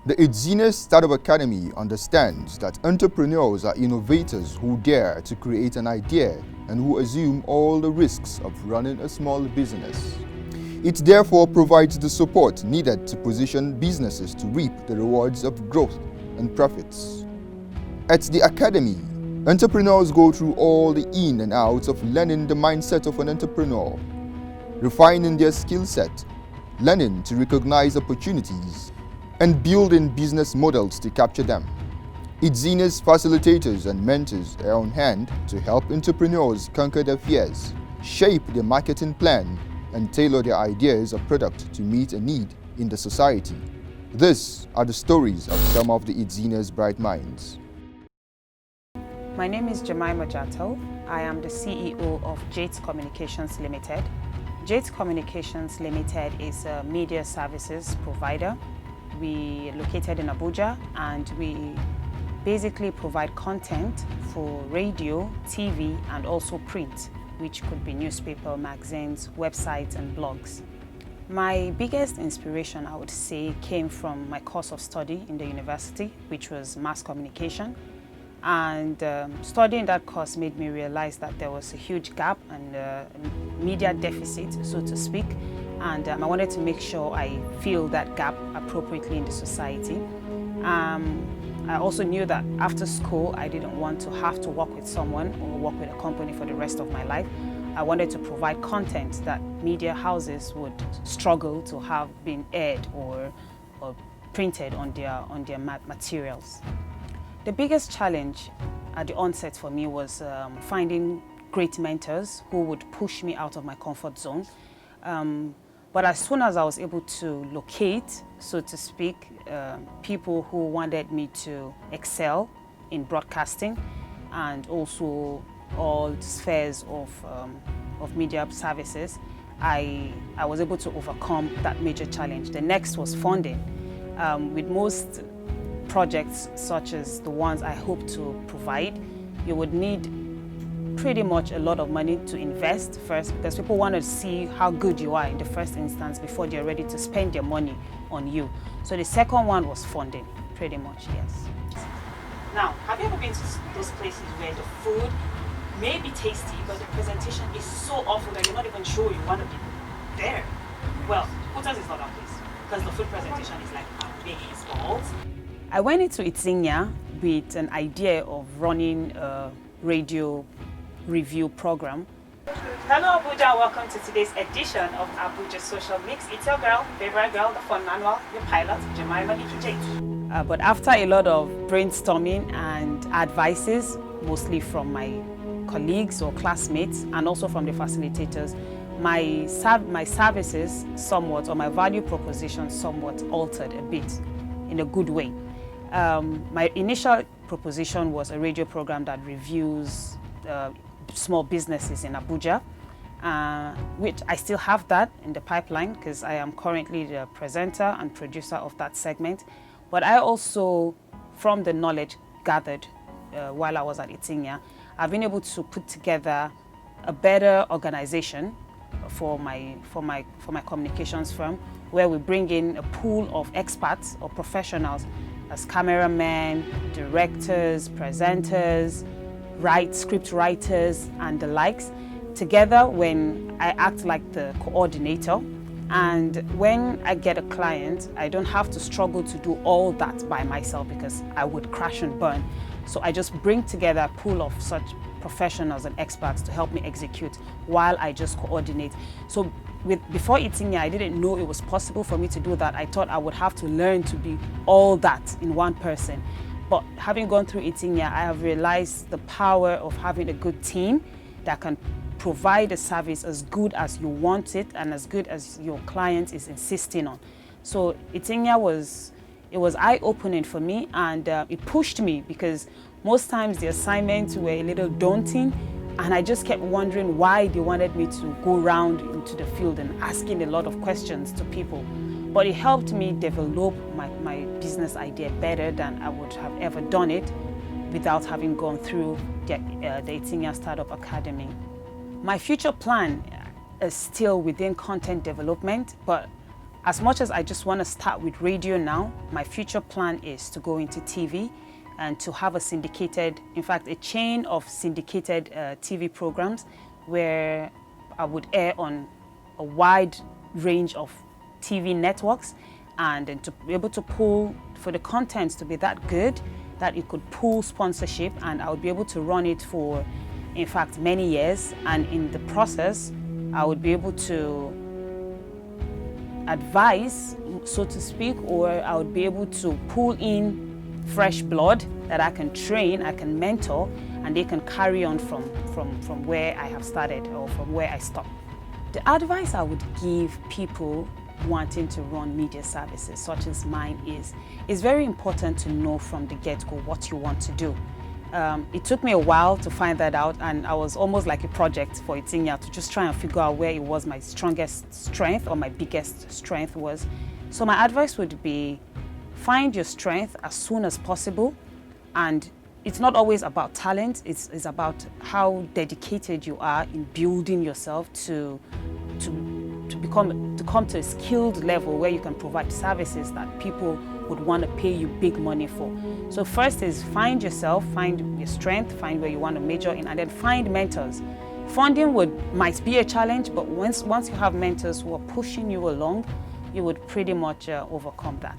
The Jemimah Startup Academy understands that entrepreneurs are innovators who dare to create an idea and who assume all the risks of running a small business. It therefore provides the support needed to position businesses to reap the rewards of growth and profits. At the Academy, entrepreneurs go through all the in and outs of learning the mindset of an entrepreneur, refining their skill set, learning to recognize opportunities, and building business models to capture them. Jemimah's facilitators and mentors are on hand to help entrepreneurs conquer their fears, shape their marketing plan, and tailor their ideas or product to meet a need in the society. These are the stories of some of the Jemimah's bright minds. My name is Jemimah Jatau. I am the CEO of Jatau Communications Limited. Jatau Communications Limited is a media services provider. We are located in Abuja, and we basically provide content for radio, TV, and also print, which could be newspaper, magazines, websites, and blogs. My biggest inspiration, I would say, came from my course of study in the university, which was mass communication. And studying that course made me realize that there was a huge gap and media deficit, so to speak. And I wanted to make sure I fill that gap appropriately in the society. I also knew that after school, I didn't want to have to work with someone or work with a company for the rest of my life. I wanted to provide content that media houses would struggle to have been aired or printed on their materials. The biggest challenge at the onset for me was finding great mentors who would push me out of my comfort zone. But as soon as I was able to locate, so to speak, people who wanted me to excel in broadcasting and also all spheres of media services, I was able to overcome that major challenge. The next was funding. With most projects such as the ones I hope to provide, you would need pretty much a lot of money to invest first, because people want to see how good you are in the first instance before they're ready to spend their money on you. So the second one was funding, pretty much, yes. Now, have you ever been to those places where the food may be tasty, but the presentation is so awful that you're not even sure you want to be there? Well, Hooters is not that place, because the food presentation is like amazeballs. I went into Jemimah with an idea of running a radio review program. Hello Abuja, welcome to today's edition of Abuja Social Mix. It's your girl, favorite girl, the fun manual, your pilot, Jemimah Jatau. But after a lot of brainstorming and advices, mostly from my colleagues or classmates and also from the facilitators, my services somewhat, or my value proposition somewhat altered a bit in a good way. My initial proposition was a radio program that reviews small businesses in Abuja, which I still have that in the pipeline because I am currently the presenter and producer of that segment. But I also, from the knowledge gathered while I was at Jemimah, I've been able to put together a better organization for my communications firm, where we bring in a pool of experts or professionals as cameramen, directors, presenters, script writers, and the likes, together when I act like the coordinator. And when I get a client, I don't have to struggle to do all that by myself because I would crash and burn. So I just bring together a pool of such professionals and experts to help me execute while I just coordinate. So before Jemimah, I didn't know it was possible for me to do that. I thought I would have to learn to be all that in one person. But having gone through Jemimah, I have realized the power of having a good team that can provide a service as good as you want it and as good as your client is insisting on. So Jemimah was eye-opening for me, and it pushed me because most times the assignments were a little daunting, and I just kept wondering why they wanted me to go around into the field and asking a lot of questions to people. But it helped me develop my business idea better than I would have ever done it without having gone through the Jemimah Startup Academy. My future plan is still within content development, but As much as I just want to start with radio now, my future plan is to go into TV and to have a syndicated, in fact, a chain of syndicated TV programs where I would air on a wide range of TV networks, and then to be able to pull for the contents to be that good that it could pull sponsorship, and I would be able to run it for, in fact, many years. And in the process, I would be able to advise, so to speak, or I would be able to pull in fresh blood that I can train, I can mentor, and they can carry on from where I have started or from where I stopped. The advice I would give people wanting to run media services such as mine is very important to know from the get-go what you want to do. It took me a while to find that out, and I was almost like a project for Itinya to just try and figure out where it was my strongest strength or my biggest strength was. So my advice would be, find your strength as soon as possible, and it's not always about talent, it's about how dedicated you are in building yourself to come to a skilled level where you can provide services that people would want to pay you big money for. So first is find yourself, find your strength, find where you want to major in, and then find mentors. Funding might be a challenge, but once you have mentors who are pushing you along, you would pretty much overcome that.